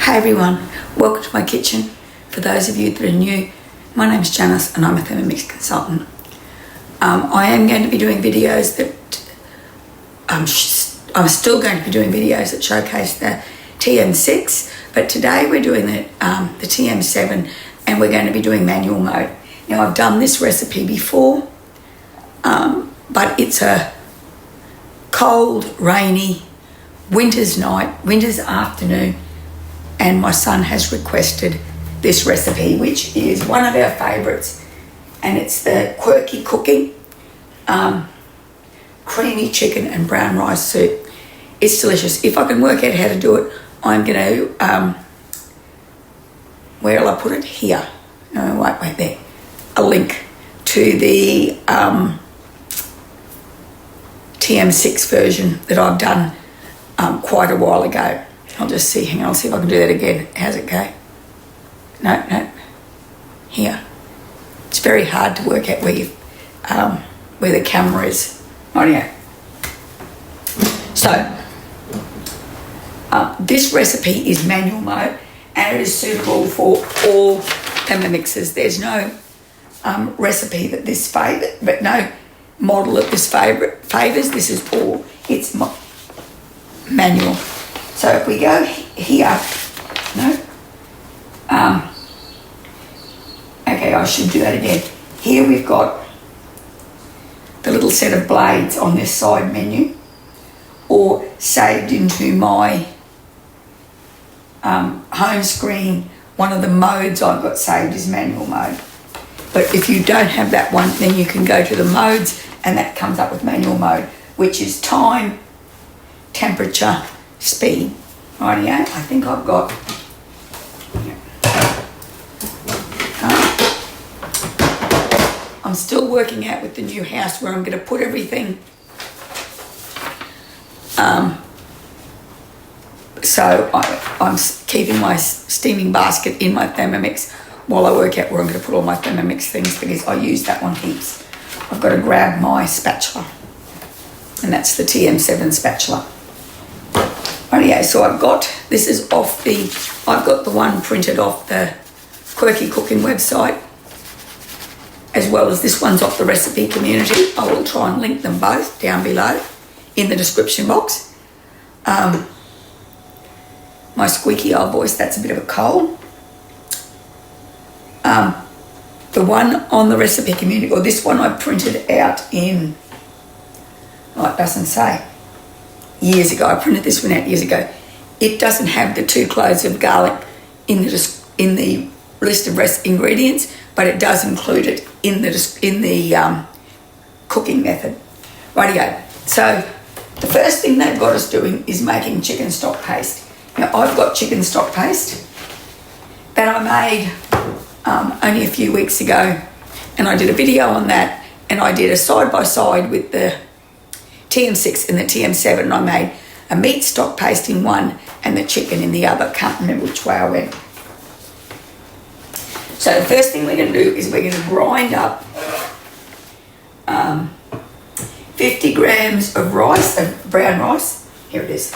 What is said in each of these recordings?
Hey everyone, welcome to my kitchen. For those of you that are new, my name's Janice and I'm a Thermomix consultant. I am going to be doing videos that, I'm still going to be doing videos that showcase the TM6, but today we're doing the TM7 and we're going to be doing manual mode. Now I've done this recipe before, but it's a cold, rainy, winter's afternoon, and my son has requested this recipe, which is one of our favourites, and it's the quirky cooking creamy chicken and brown rice soup. It's delicious. If I can work out how to do it, I'm going to, where will I put it? Here. No, wait there. A link to the TM6 version that I've done quite a while ago. I'll just see, hang on, I'll see if I can do that again. How's it go? No. Here. It's very hard to work out where the camera is. Rightio. So, this recipe is manual mode and it is suitable for all Thermomixes. There's no recipe that this favours, but no model that this favours. This is all, it's manual. So if we go here, okay, I should do that again. Here we've got the little set of blades on this side menu, or saved into my home screen. One of the modes I've got saved is manual mode. But if you don't have that one, then you can go to the modes and that comes up with manual mode, which is time, temperature, speed. Rightio, I think I've got, I'm still working out with the new house where I'm going to put everything. So I'm keeping my steaming basket in my Thermomix while I work out where I'm going to put all my Thermomix things, because I use that one heaps. I've got to grab my spatula, and that's the TM7 spatula. Rightio, so I've got the one printed off the Quirky Cooking website, as well as this one's off the Recipe Community. I will try and link them both down below in the description box. My squeaky old voice, that's a bit of a cold. The one on the Recipe Community, or this one I printed out in, it doesn't say, years ago. I printed this one out years ago. It doesn't have the 2 cloves of garlic in the list of ingredients, but it does include it in the cooking method. Rightio. So the first thing they've got us doing is making chicken stock paste. Now I've got chicken stock paste that I made only a few weeks ago, and I did a video on that, and I did a side-by-side with the TM6 and the TM7, and I made a meat stock paste in one and the chicken in the other. Can't remember which way I went. So the first thing we're going to do is we're going to grind up 50 grams of rice, of brown rice. Here it is.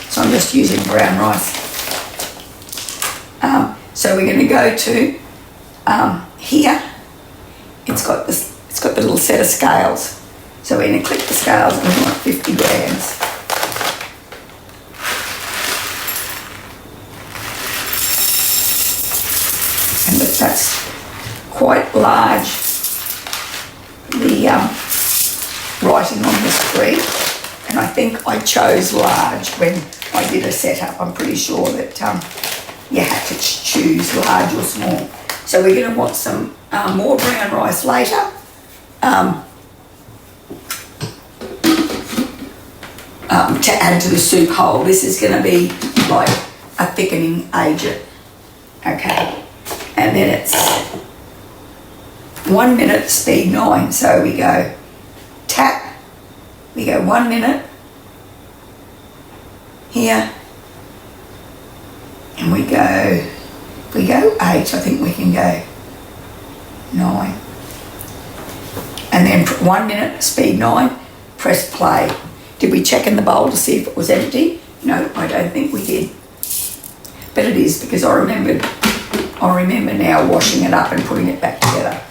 So I'm just using brown rice. So we're going to go to here. It's got the little set of scales. So we're going to click the scales and we want 50 grams. And that's quite large, the writing on the screen. And I think I chose large when I did a setup. I'm pretty sure that you had to choose large or small. So we're going to want some more brown rice later. To add to the soup whole. This is going to be like a thickening agent. Okay. And then it's 1 minute, speed 9. So we go tap, we go 1 minute here, and we go 8, I think we can go 9. And then 1 minute, speed 9, press play. Did we check in the bowl to see if it was empty? No, I don't think we did. But it is, because I remember now washing it up and putting it back together.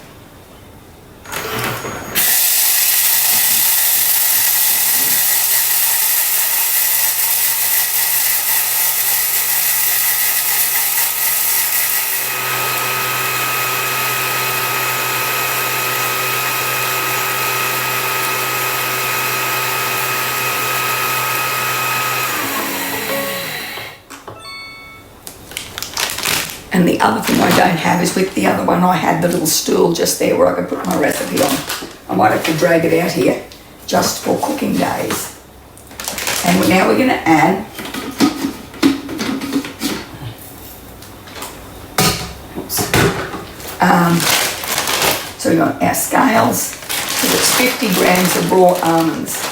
And the other thing I don't have is, with the other one, I had the little stool just there where I could put my recipe on. I might have to drag it out here just for cooking days. And now we're going to add so we've got our scales. So it's 50 grams of raw almonds.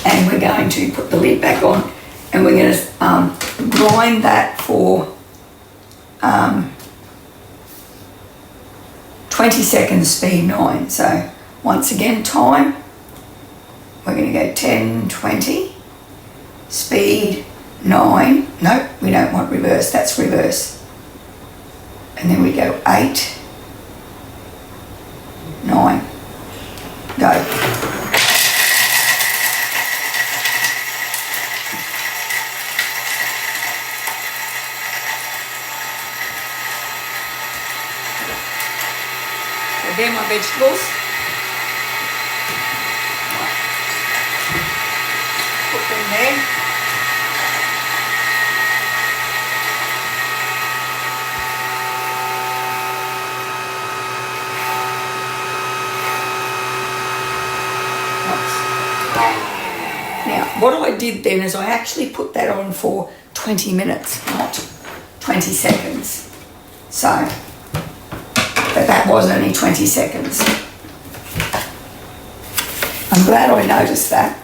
And we're going to put the lid back on, and we're going to grind that for 20 seconds, speed 9. So once again, time, we're going to go 10, 20, speed 9. No, we don't want reverse, that's reverse. And then we go 8, 9, go. Again, my vegetables. Put them there. Now, what I did then is I actually put that on for 20 minutes, not 20 seconds. So, but that was only 20 seconds. I'm glad I noticed that.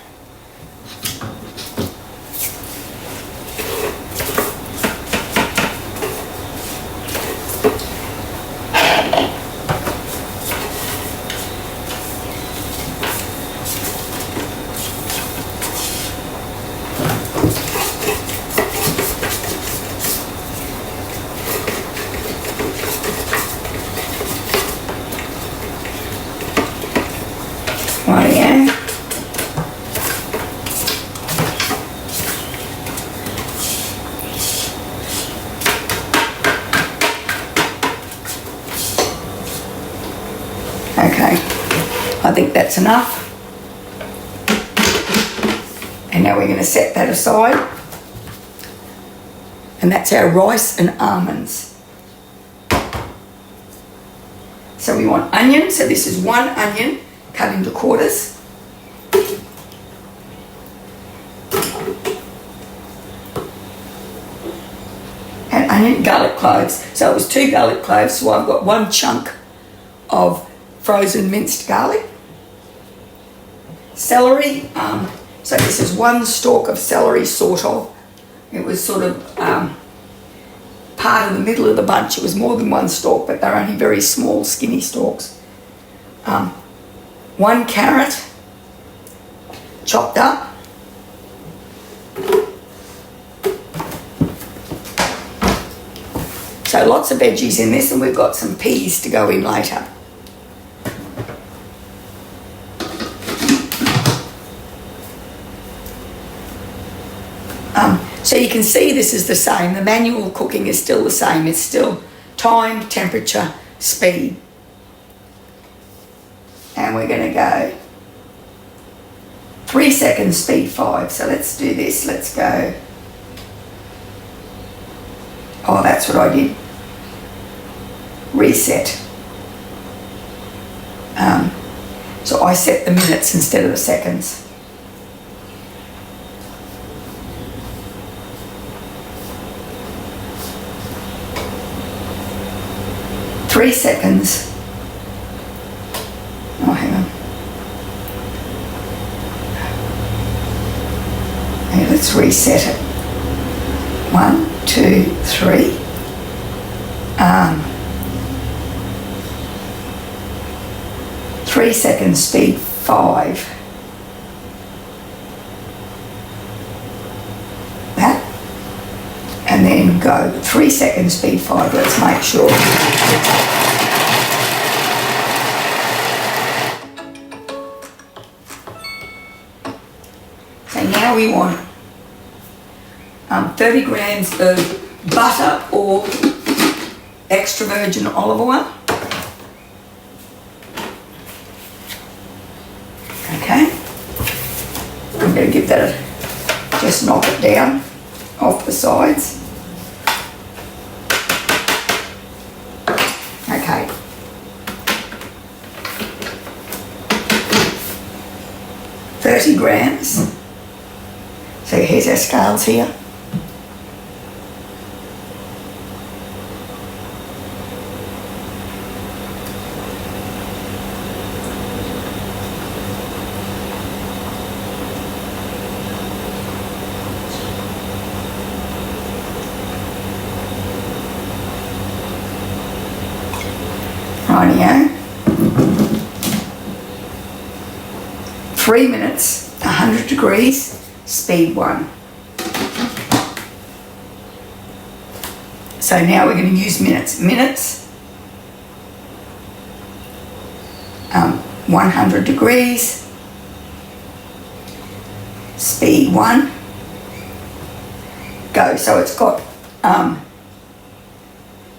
Rightio. Okay, I think that's enough. And now we're going to set that aside. And that's our rice and almonds. So we want onion. So this is 1 onion cut into quarters. And onion, garlic cloves. So it was 2 garlic cloves, so I've got 1 chunk of frozen minced garlic. Celery, so this is 1 stalk of celery, sort of. It was sort of part of the middle of the bunch. It was more than 1 stalk, but they're only very small, skinny stalks. 1 carrot, chopped up. So lots of veggies in this, and we've got some peas to go in later. So you can see this is the same. The manual cooking is still the same. It's still time, temperature, speed. And we're going to go 3 seconds, speed 5. So let's do this. Let's go. Oh, that's what I did. Reset. So I set the minutes instead of the seconds. Three seconds. Oh, hang on. Okay, let's reset it. 1, 2, 3. 3 seconds, speed 5. That. And then go 3 seconds, speed 5. Let's make sure. So now we want 30 grams of butter or extra virgin olive oil. Okay. I'm going to give that just knock it down off the sides. Okay. $30 grams. So here's our scales here. Rightio. 3 minutes, 100 degrees, speed 1. So now we're going to use minutes. Minutes, 100 degrees, speed 1. Go. So it's got, down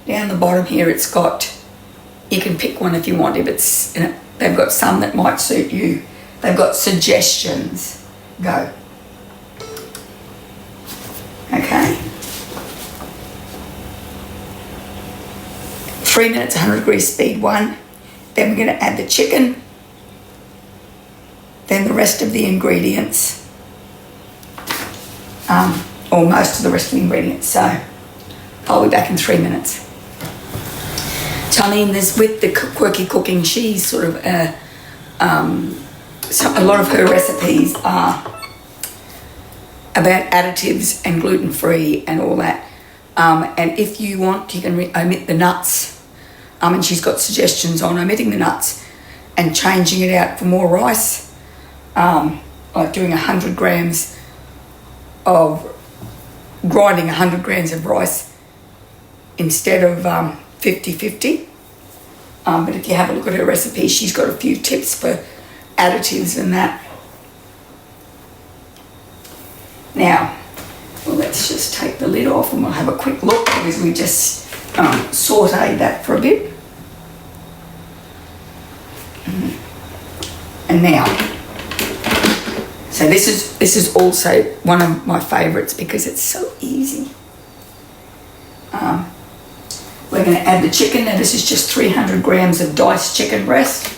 the bottom here, it's got, you can pick one if you want. If it's, they've got some that might suit you. They've got suggestions. Go. Okay. 3 minutes, 100 degrees, speed 1. Then we're going to add the chicken. Then the rest of the ingredients. Or most of the rest of the ingredients. So I'll be back in 3 minutes. So I mean, there's with the quirky cooking, she's sort of so a lot of her recipes are about additives and gluten-free and all that. And if you want, you can omit the nuts. And she's got suggestions on omitting the nuts and changing it out for more rice, like doing 100 grams of, grinding 100 grams of rice instead of 50-50. But if you have a look at her recipe, she's got a few tips for additives and that. Now, well, let's just take the lid off and we'll have a quick look because we just sauteed that for a bit. And now, so this is also one of my favourites because it's so easy. We're going to add the chicken. Now this is just 300 grams of diced chicken breast.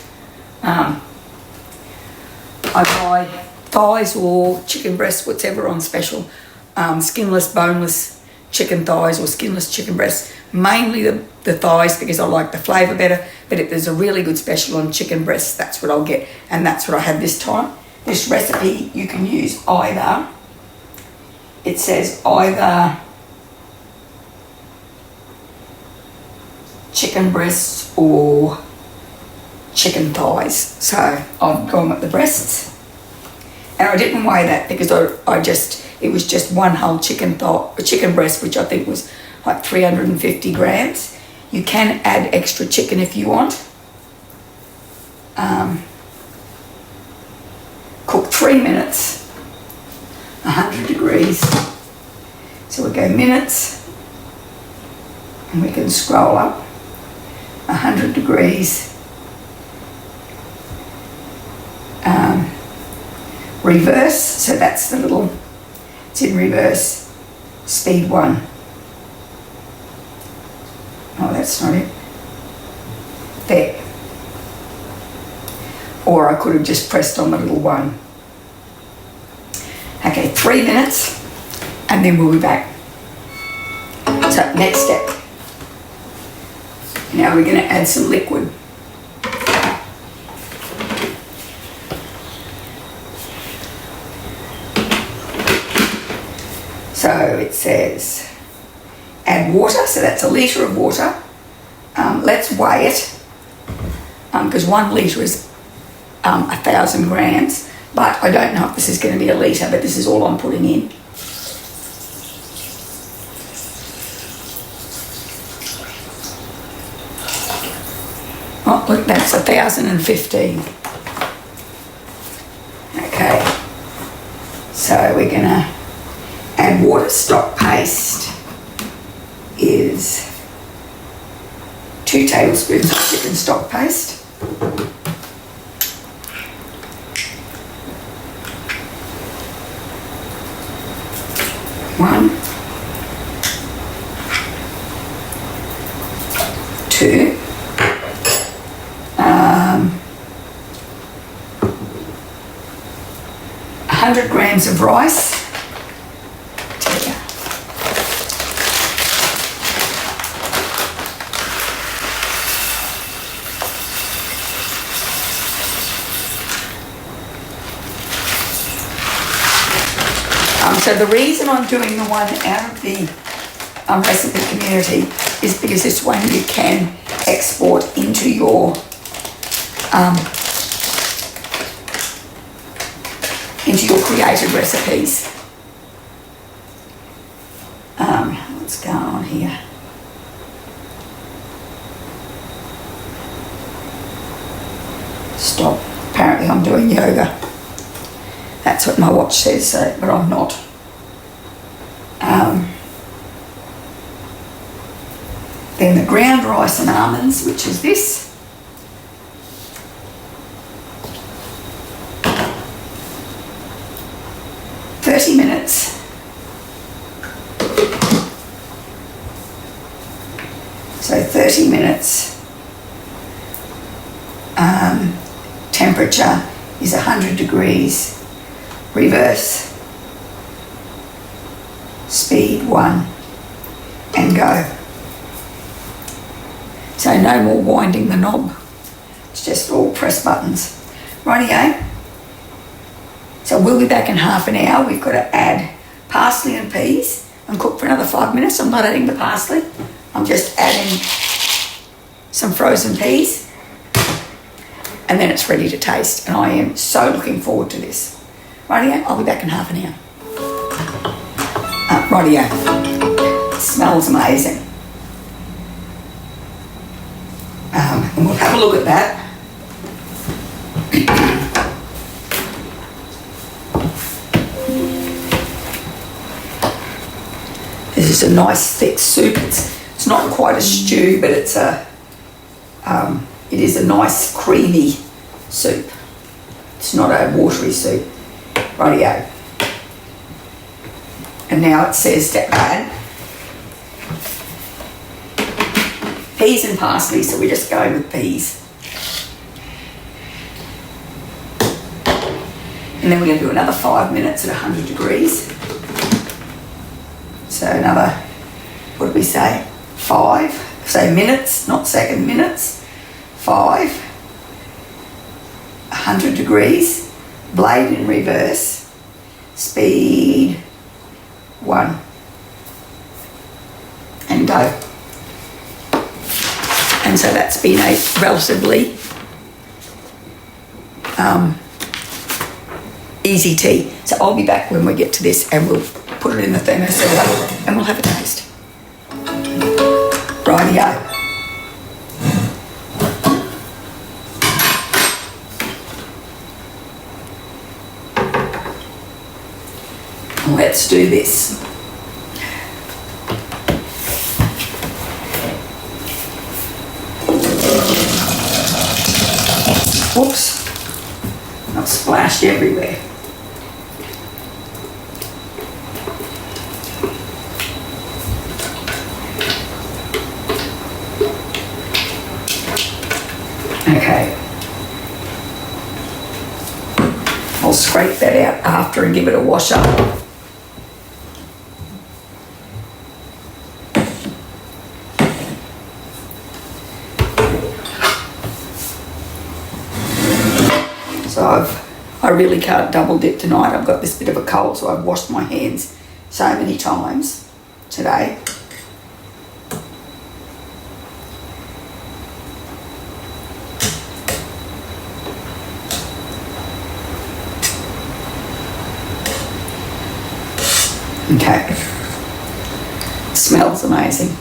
I buy thighs or chicken breasts, whatever on special. Skinless, boneless chicken thighs or skinless chicken breasts. Mainly the thighs because I like the flavour better. But if there's a really good special on chicken breasts, that's what I'll get. And that's what I had this time. This recipe, you can use either. It says either chicken breasts or chicken thighs. So I've gone with the breasts. And I didn't weigh that because it was just one whole chicken breast, which I think was like 350 grams. You can add extra chicken if you want. Cook 3 minutes, 100 degrees. So we go minutes, and we can scroll up, 100 degrees. Reverse, so that's the little, it's in reverse, speed 1. Oh, that's not it. There. Or I could have just pressed on the little 1. Okay, 3 minutes, and then we'll be back. So, next step. Now we're going to add some liquid. So it says add water, so that's a litre of water. Let's weigh it, because 1 litre is 1,000 grams, but I don't know if this is going to be a litre, but this is all I'm putting in. Oh, look, that's 1,015. Okay, so we're going to add water. Stock paste is 2 tablespoons of chicken stock paste. 1, 2, 100 grams of rice. So the reason I'm doing the one out of the recipe community is because this one you can export into your created recipes. What's going on here? Stop. Apparently I'm doing yoga. That's what my watch says, so, but I'm not. Then the ground rice and almonds, which is this. "30 minutes. So 30 minutes. Temperature is 100 degrees. Reverse. Speed 1. And go. So no more winding the knob. It's just all press buttons. Rightio. So we'll be back in half an hour. We've got to add parsley and peas and cook for another 5 minutes. I'm not adding the parsley. I'm just adding some frozen peas. And then it's ready to taste. And I am so looking forward to this. Rightio, I'll be back in half an hour. Rightio. It smells amazing. And we'll have a look at that. This is a nice thick soup. It's not quite a stew, but it is a nice creamy soup. It's not a watery soup. Rightio. And now it says to add peas and parsley, so we're just going with peas. And then we're going to do another 5 minutes at 100 degrees. So another, what did we say? 5. So minutes, not second, minutes. 5. 100 degrees. Blade in reverse. Speed 1. And go. And so that's been a relatively easy tea. So I'll be back when we get to this and we'll put it in the thermostat and we'll have a taste. Rightio. Let's do this. Whoops. I've splashed everywhere. Okay. I'll scrape that out after and give it a wash up. So I really can't double dip tonight. I've got this bit of a cold, so I've washed my hands so many times today. Okay, it smells amazing.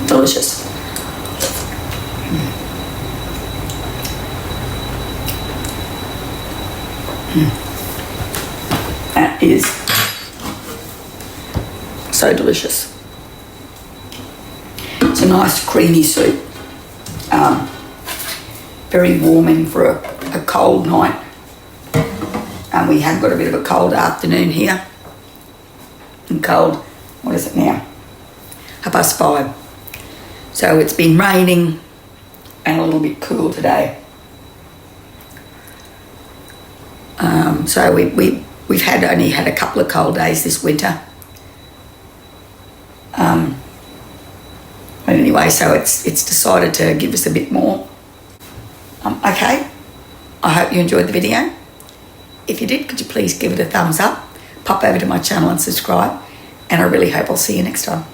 Delicious. That is so delicious. It's a nice creamy soup. Very warming for a cold night. And we have got a bit of a cold afternoon here. And cold, what is it now? 5:30. So it's been raining and a little bit cool today. So we've only had a couple of cold days this winter. But anyway, so it's decided to give us a bit more. Okay, I hope you enjoyed the video. If you did, could you please give it a thumbs up, pop over to my channel and subscribe, and I really hope I'll see you next time.